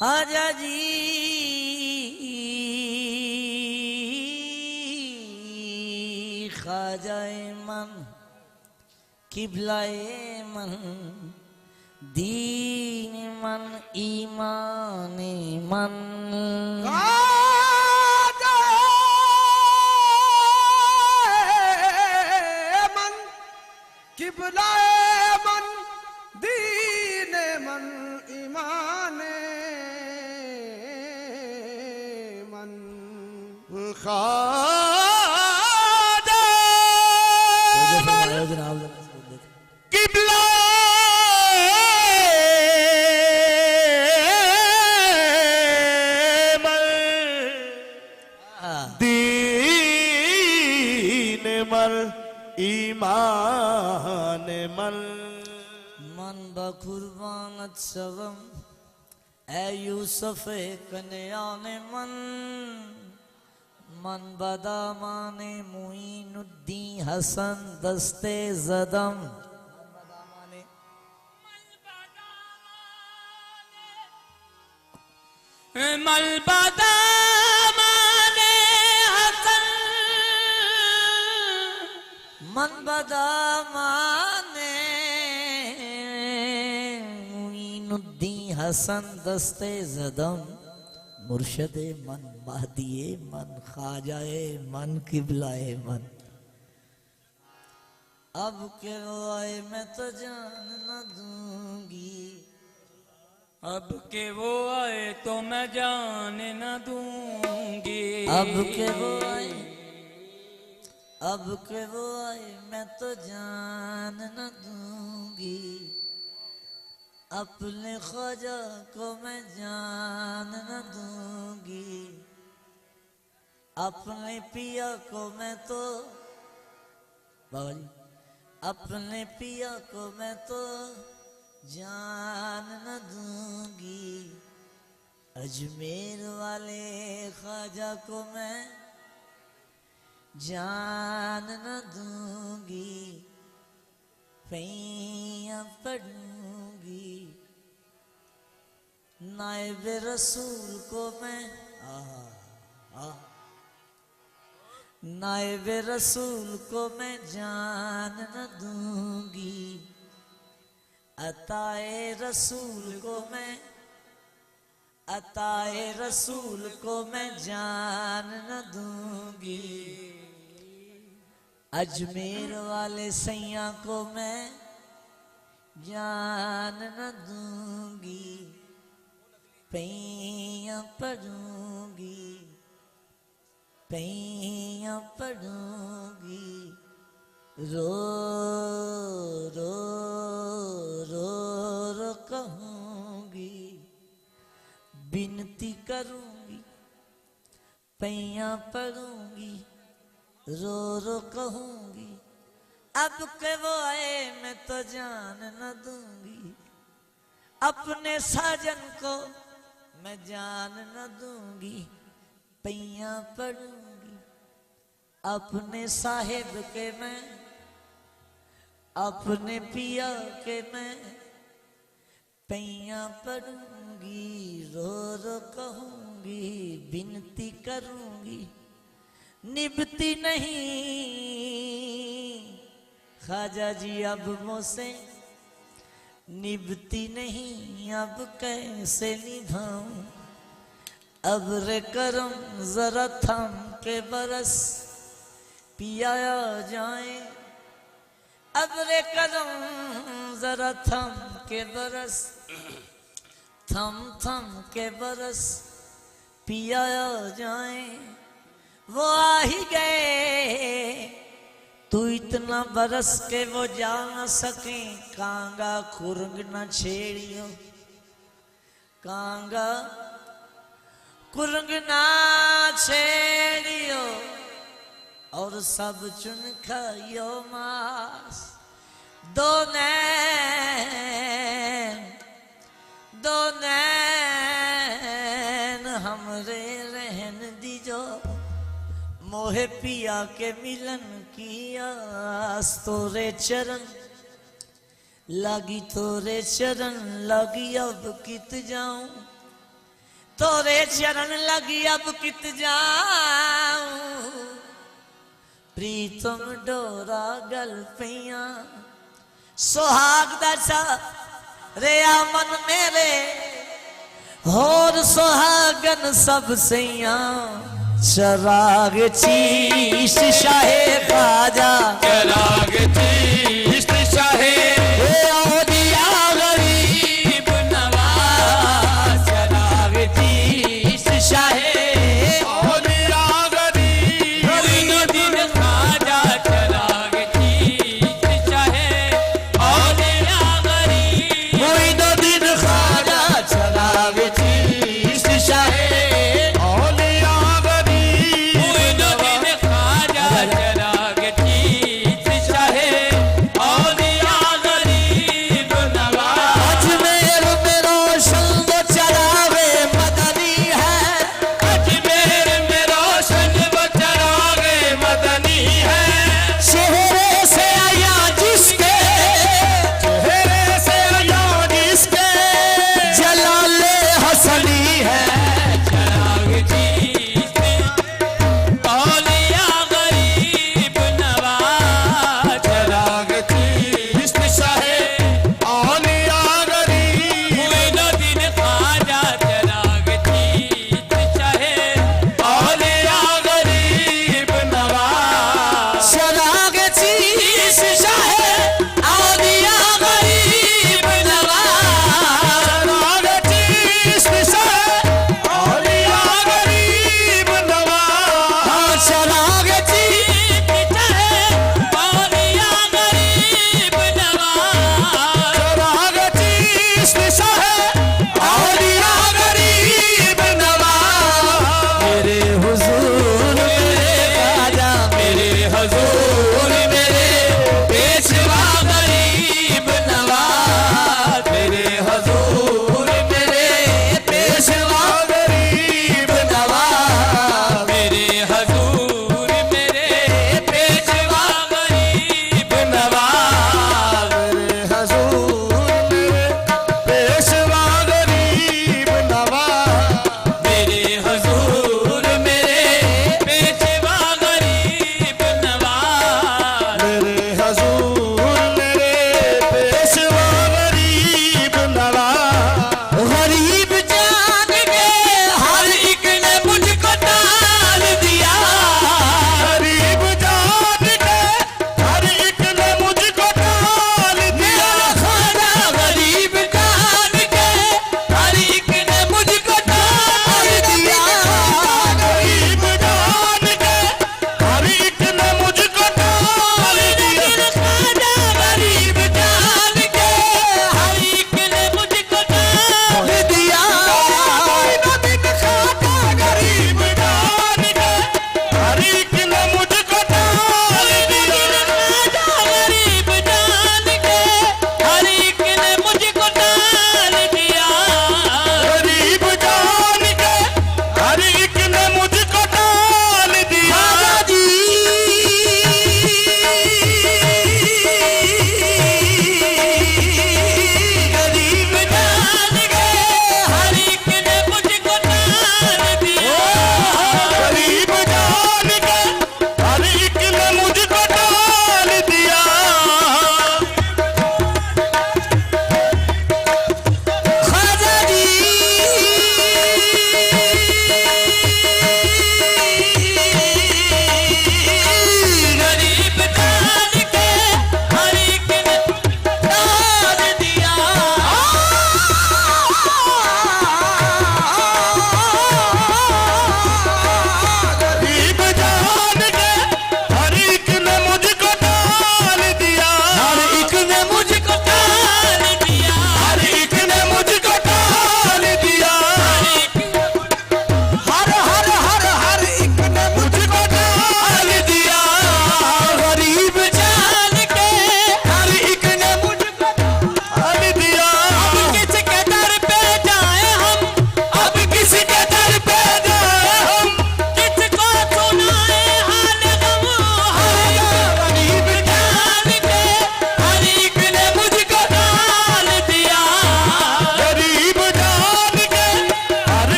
खाजा जी खाजाए मन किबलाए मन दीन मन ईमान मन मन किबलाए मन दीन मन ईमान मन खाजा किबला ईमान मन मन बकुर्बान सवम ए यूसुफ कन्यान मन मन बदामाने मुईनुद्दीन हसन दस्ते जदम मल बदामाने हसन मन बदामाने मुईनुद्दीन हसन दस्ते जदम मुर्शदे मन महदिए मन खाजाए मन किबलाए मन अब के आए मैं तो जान न दूंगी अब के वो आए तो मैं जान न दूंगी अब के वो आए अब के वो आए मैं तो जान न दूंगी अपने ख्वाजा को मैं जान न दूंगी अपने पिया को मैं तो बाबा जी अपने पिया को मैं तो जान न दूंगी अजमेर वाले ख्वाजा को मैं जान न दूंगी पैया पढ़ूंगी नायब रसूल को मैं नायब रसूल को मैं जान न दूंगी अताए रसूल को मैं अताए रसूल को मैं जान न दूंगी अजमेर वाले सैया को मैं जान न दूंगी पैया पढ़ूंगी पैया पढ़ूंगी रो रो रो रो कहूंगी बिनती करूंगी पैया पढ़ूंगी रो रो कहूंगी अब के वो आए मैं तो जान न दूंगी अपने साजन को मैं जान न दूंगी पैया पढ़ूंगी अपने साहिब के मैं अपने पिया के मैं पैया पढ़ूंगी रो रो कहूंगी बिनती करूंगी निभती नहीं ख्वाजा जी अब मुझसे निभती नहीं अब कैसे निभाऊं अब रे करम जरा थम के बरस पियाया जाए अब रे करम जरा थम के बरस थम थम के बरस पियाया जाए वो आ ही गए तू इतना बरस के वो जा न सके कांगा खुरंग न छेड़ियो कांगा कुरंग ना छेड़ियो और सब चुन खाइयो मांस दो नैन हमरे रहन दीजो मोहे पिया के मिलन की आस तोरे चरण लगी तोरे चरण लगी अब कित जाऊं तोरे चरण लगी अब कित जाऊं प्रीतम डोरा गल पिया सुहाग दशा रे मन मेरे होर सुहागन सब सैया चराग चीश शाहे खाजा चराग चीश शाहे औलिया गरीब नवाज चराग चीश शाहे औलिया गरीब दिन खाजा चराग चीश शाहे औलिया गरीब मोइनुद्दीन खाजा चराग चीश शाहे औलिया गरीब दिन खाजा चराग चीश शाहे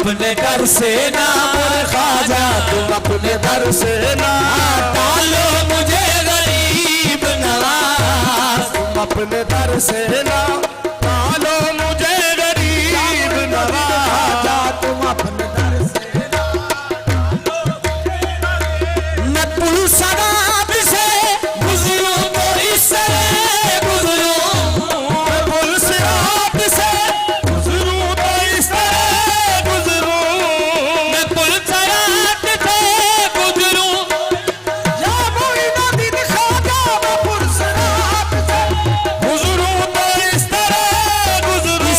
अपने दर से ना मोरे ख्वाजा तुम अपने दर से ना डालो मुझे गरीब नवाज तुम अपने दर से ना डालो मुझे गरीब नवाज तुम अपने दर से ना मैं पुल सराब से गुजरूं तो इस तरह गुजरूं मैं पुल सराब से गुजरूं तो इस तरह गुजरूं मैं पुल सराब से गुजरूं या मोइनुद्दीन ख्वाजा मैं पुल सराब से गुजरूं तो इस तरह गुजरूं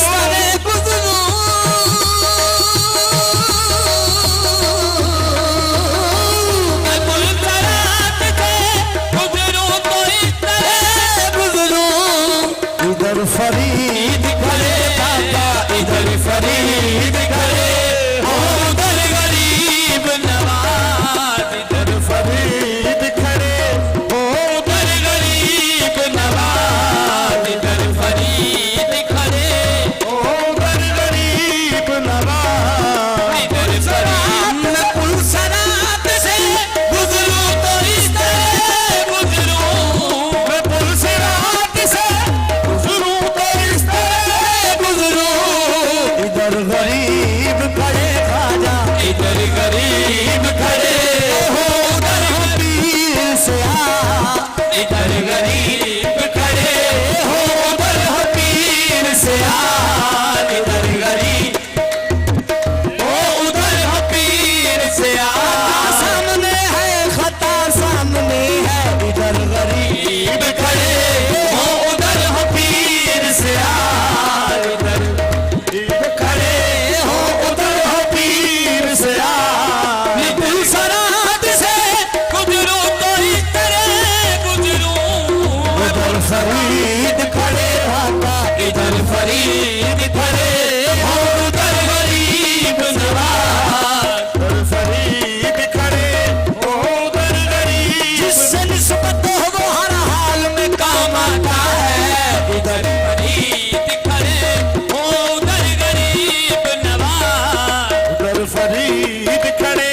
मैं पुल सराब से गुजरूं तो इस तरह गुजरूं इधर फरीद खड़े बाबा इधर फरीद खड़े उधर गरीब नवाज इधर फरीद खड़े उधर गरीब नवाज इधर फरीद खड़े उधर गरीब नवाज इधर फरीद मैं पुल सराब से गुजरूं तो इस तरह गुजरूं मैं पुल सराब से गुजरूं तो इस तरह गुजरूं इधर गरीब खड़े ख्वाजा इधर गरीब खड़े हो उधर हबीब से आ इधर गरीब खड़े हो उधर हबीब से आ इधर गरीब ओ उधर हबीब से आ सामने है खता सामने है इधर गरीब खड़े हो उधर हबीब से आ इधर गरीब खड़े हो उधर हबीब से आ पुल सराब से गुजरूं तो इस तरह गुजरूं उधर फरीद खड़े हाथा इधर फरीद खड़े हो उधर गरीब नवाज उधर फरीद खड़े हो उधर गरीब जिससे निस्बत हो वो हर हाल में काम आता है इधर फरीद खड़े हो उधर गरीब नवाज उधर फरीद खड़े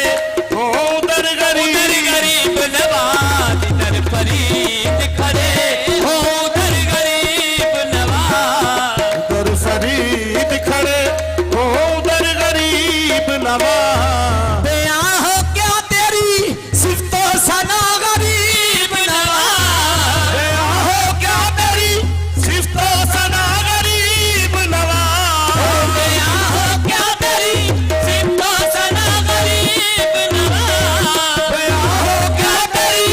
हो उधर गरीब नवाज इधर फरीद खड़े हो उधर गरीब नवाज उधर फरीद खड़े हो उधर गरीब नवाज बेयां हो क्या तेरी सिफ्तो सना गरीब नवाज बेयां हो क्या तेरी सिफ्तो सना गरीब नवाज बेयां हो क्या तेरी सिफ्तो सना गरीब नवाज बेयां हो क्या तेरी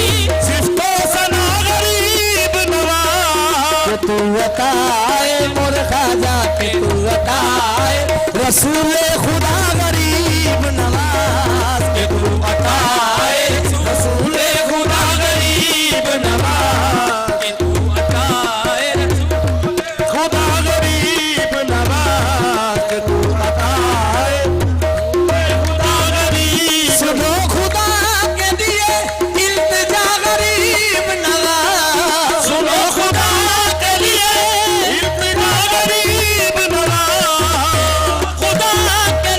सिफ्तो सना गरीब नवाज कि तू अताए मोरे ख्वाजा कि तू अताए रसूल खुदा गरीब नवाज कि तू अताए रसूल खुदा गरीब नवाज कि तू अताए खुदा गरीब नवाज कि तू अताए खुदा गरीब सुनो खुदा के दिए इल्तिजा गरीब नवाज सुनो खुदा के लिए इल्तिजा गरीब नवाज खुदा के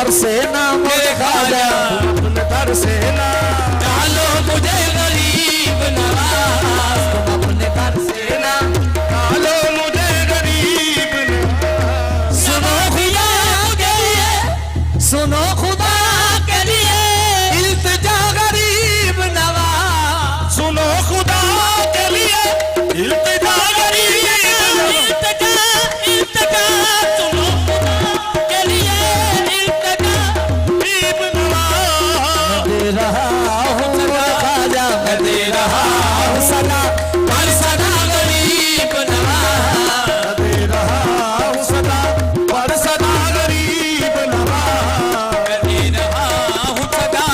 दर से ना मेरे ख्वाजा तुम अपने दर से ना डालो मुझे गरीब नवाज, तुम अपने दर से ना डालो मुझे गरीब नवाज। सुनो खुदा के लिए, सुनो खुदा के लिए इल्तिजा गरीब नवाज, सुनो खुदा के लिए इल्तिजा गरीब इल्तिजा, इल्तिजा, सुनो खुदा के लिए इल्तिजा। गरीब नवाज। दे रहा हूँ ख्वाजा मैं दे रहा हूँ सदा पर सदा गरीब नवाज, दे रहा हूँ सदा पर सदा गरीब नवाज। दे रहा हूँ सदा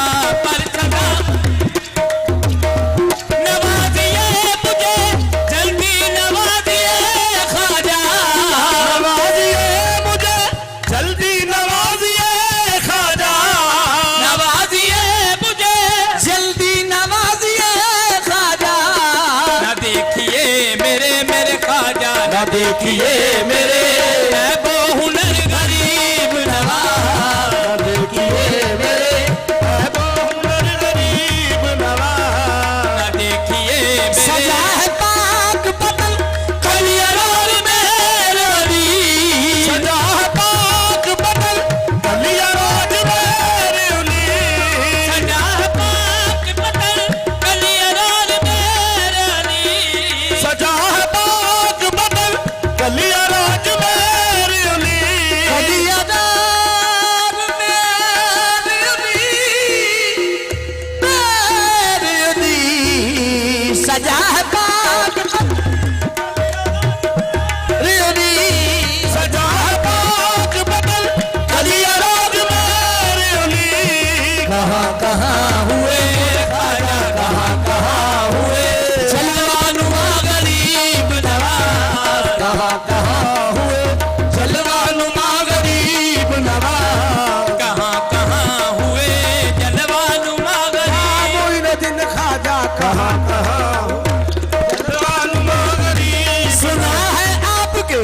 पर सदा। नवाजिए मुझे जल्दी नवाजिए ख्वाजा, नवाजिए मुझे जल्दी नवाजिए ख्वाजा, नवाजिए मुझे जल्दी नवाजिए ख्वाजा। न देखिए मेरे ख्वाजा, न देखिए मेरे है वो हुनर गरीब नवाज, न देखिए मेरे ऐबो हुनर गरीब नवाज। न देखिए सजा मेरे है पाक बदन कलियरों मेरी, सजा है पाक बदन कलिया रोज मेरे उली। सजा पाक बदल कलियरों मेरी, सजा है पाक बदल कलिया रोज मेरे उली। कलिया दार मेरे उली, मेरे उली। सजा है पाक रियोनी, सजा है पाक बदल कलिया रोज मेरे उली। कहाँ कहाँ हुए ख्वाजा कहाँ हुए जलवानुमा गरीब नवाज, कहाँ कहाँ हुए जलवानुमा गरीब नवाज। कहाँ हुए जलवानुमा गरीब। मोइनुद्दीन ख्वाजा कहाँ कहाँ जलवानुमा गरीब। सुना है आपके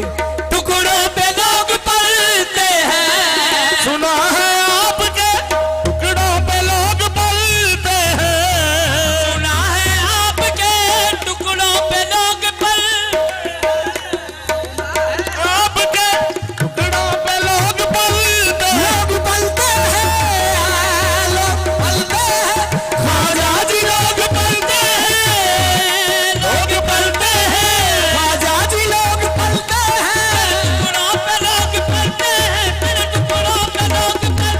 टुकड़ों पे लोग पलते हैं, सुना है आपके टुकड़ों पे लोग पलते हैं। सुना है आपके टुकड़ों पे लोग पल, आपके टुकड़ों पे लोग पलते हैं। लोग पलते हैं, लोग पलते हैं। ख्वाजा जी लोग पलते हैं, लोग पलते हैं। ख्वाजा जी लोग पलते हैं। टुकड़ों पे लोग पलते हैं, तेरे टुकड़ों पे लोग पल,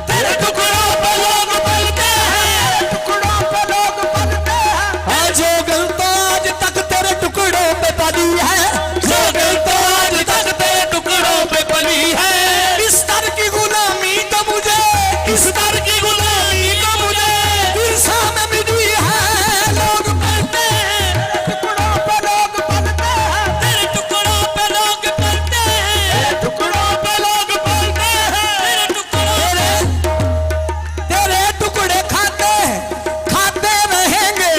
तेरे टुकड़ों पे लोग पलते हैं, टुकड़ों पे लोग पलते हैं। जो गल तो आज तक तेरे टुकड़ों पे पली है, जो गल तो आज तक तेरे टुकड़ों पे पली है। इस दर की गुलामी तो मुझे, इस दर की गुलामी तो मुझे ईर्षा में मिली है। लोग पलते हैं, टुकड़ों पे लोग पलते हैं। तेरे टुकड़ों पे लोग पलते हैं, टुकड़ों पे लोग पलते हैं। तेरे टुकड़ों तेरे टुकड़े खाते रहेंगे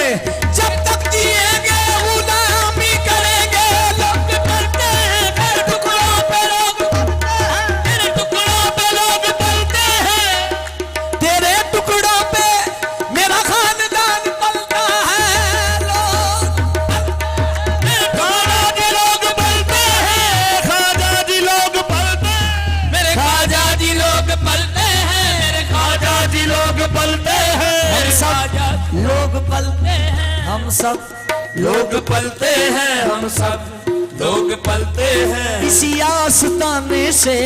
जब तक जिएंगे, गुलामी करेंगे। लोग पलते हैं, तेरे टुकड़ों पे लोग पलते हैं, तेरे टुकड़ों पे लोग पलते हैं। तेरे टुकड़ों पे मेरा खानदान पलता है। ख्वाजा जी लोग पलते हैं, ख्वाजा जी लोग पलते हैं। मेरे ख्वाजा जी लोग पलते हैं, मेरे ख्वाजा जी लोग पलते हैं। हम सब लोग पलते हैं, हम सब लोग पलते हैं, हम सब लोग पलते हैं। इसी आस्ताने से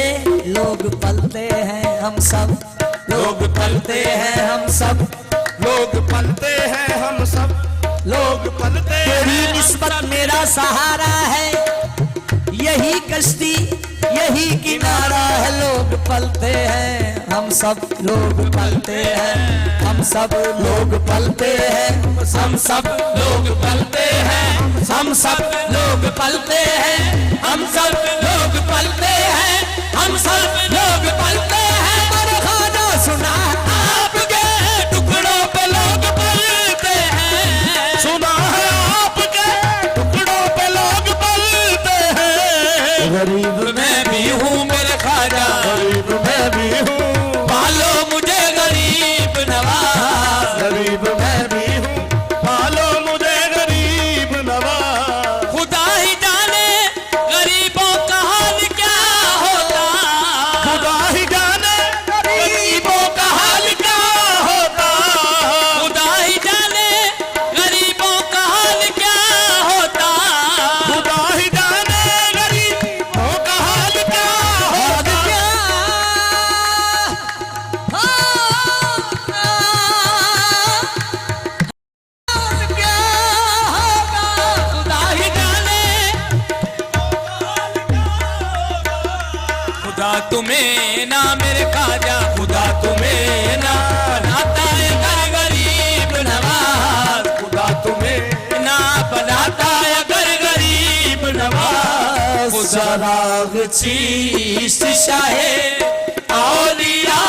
लोग पलते हैं, हम सब लोग पलते हैं, हम सब लोग पलते हैं, हम सब लोग पलते हैं। तेरी निस्बत मेरा सहारा है, यही कश्ती यही किनारा है। लोग पलते हैं, हम सब लोग पलते हैं, हम सब लोग पलते हैं, हम सब लोग पलते हैं, हम सब लोग पलते हैं, हम सब लोग पलते हैं, हम सब लोग पलते हैं। मेरा खाना सुना आपके टुकड़ों पे लोग पलते हैं, सुना है आपके टुकड़ों पे लोग पलते हैं। गरीब मैं भी हूँ मेरे ख्वाजा, गरीब मैं भी हूँ, खुदा तुम्हें ना मेरे ख्वाजा, खुदा तुम्हें ना बनाता है घर गरीब नवाज, खुदा तुम्हें ना बनाता है घर गरीब नवाज। खुदा राग चीश शाहे औलिया